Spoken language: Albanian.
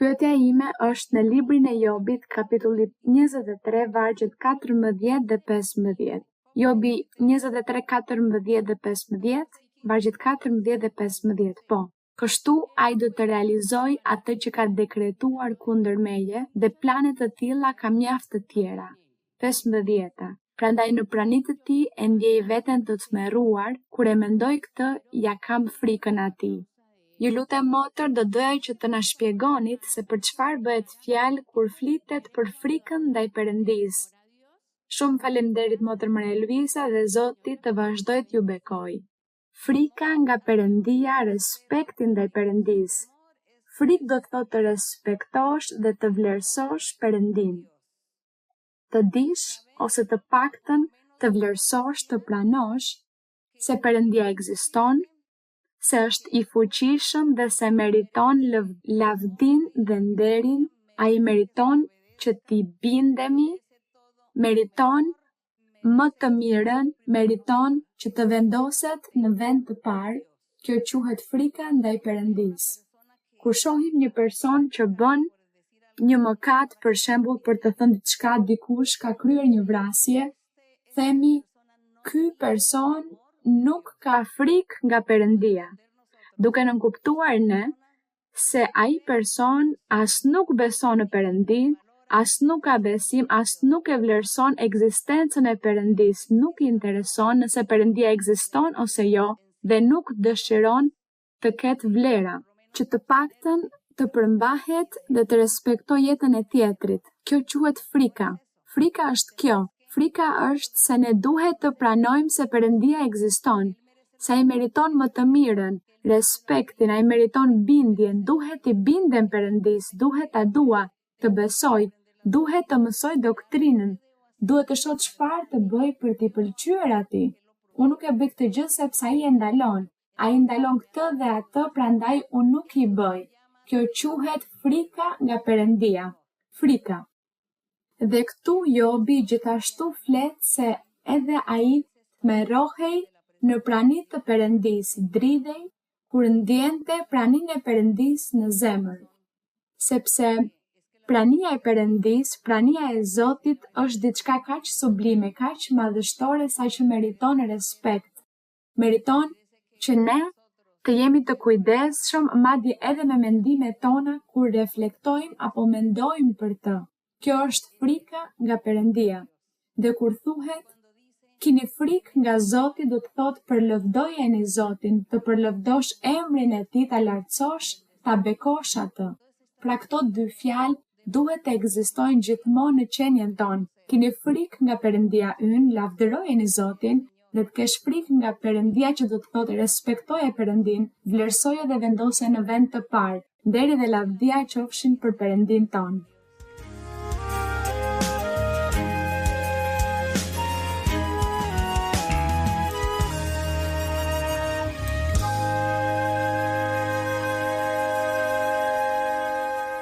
Pyetja ime është në librin e Jobit, kapitulli 23, vargjet 14 dhe 15. Jobi 23, 14 dhe 15, vargjet 14 dhe 15. Po, kështu ai do të realizoj atë që ka dekretuar kundër meje dhe planet të tilla ka mjaft të tjera. 15. Prandaj në pranitë të tij e ndjej veten të tmerruar, kur e mendoj këtë, ja kam frikën atij. Ju lutem motër, do doja që të na shpjegonit se për çfarë bëhet fjalë kur flitet për frikën ndaj Perëndisë. Shumë faleminderit motër Maria Luisa dhe Zoti të vazhdoj t'ju bekoj. Frika nga Perëndia, respekti ndaj Perëndisë. Frikë do të thotë të respektosh dhe të vlerësosh Perëndin. Të dish ose të paktën të vlerësosh, të pranosh se Perëndia ekziston, se është i fuqishëm dhe se meriton lavdin dhe nderin, ai meriton që t'i bindemi, meriton më të mirën, meriton që të vendoset në vend të parë, kjo quhet frika ndaj Perëndisë. Kur shohim një person që bën një mëkat, për shembull, për të thënë diçka dikush ka kryer një vrasje, themi ky person nuk ka frikë nga Perëndia, duke nënkuptuar ne se ai person as nuk beson në Perëndin, as nuk ka besim, as nuk e vlerëson ekzistencën e Perëndisë, nuk i intereson nëse Perëndia ekziston ose jo dhe nuk dëshiron të ketë vlera, që të paktën të përmbahet dhe të respektoj jetën e tjetrit. Kjo quhet frika. Frika është kjo. Frika është se ne duhet të pranojmë se Perëndia ekziston, se ai meriton më të mirën, respektin, ai meriton bindjen, duhet i bindem Perëndisë, duhet ta dua, të besoj, duhet të mësoj doktrinën, duhet të shoh çfarë të bëj për t'i pëlqyer atij. Unë nuk e bëj këtë gjë sepse ai e ndalon. Ai ndalon këtë dhe atë, prandaj unë nuk i bëj. Kjo quhet frika nga Perëndia. Frika. Dhe këtu Jobi gjithashtu flet se edhe ai tmerrohej në praninë të Perëndisë, dridhej kur ndjente praninë e Perëndisë në zemër. Sepse prania e Perëndisë, prania e Zotit është diçka kaq sublime, kaq madhështore sa që meriton respekt. Meriton që ne të jemi të kujdesshëm, madje edhe me mendimet tona kur reflektojmë apo mendojmë për të. Kjo është frika nga Perëndia. Dhe kur thuhet, kini frikë nga Zoti, do të thotë përlëvdojeni Zotin, të përlëvdosh emrin e tij, ta lartësosh, ta bekosh atë. Pra këto dy fjalë duhet të ekzistojnë gjithmonë në qenien tonë. Kini frikë nga Perëndia ynë, lavdërojeni Zotin, dhe të kesh frikë nga Perëndia, që do të thotë respektoje Perëndin, vlerësoje dhe vendose në vend të parë, nderi dhe lavdia qofshin për Perëndin tonë.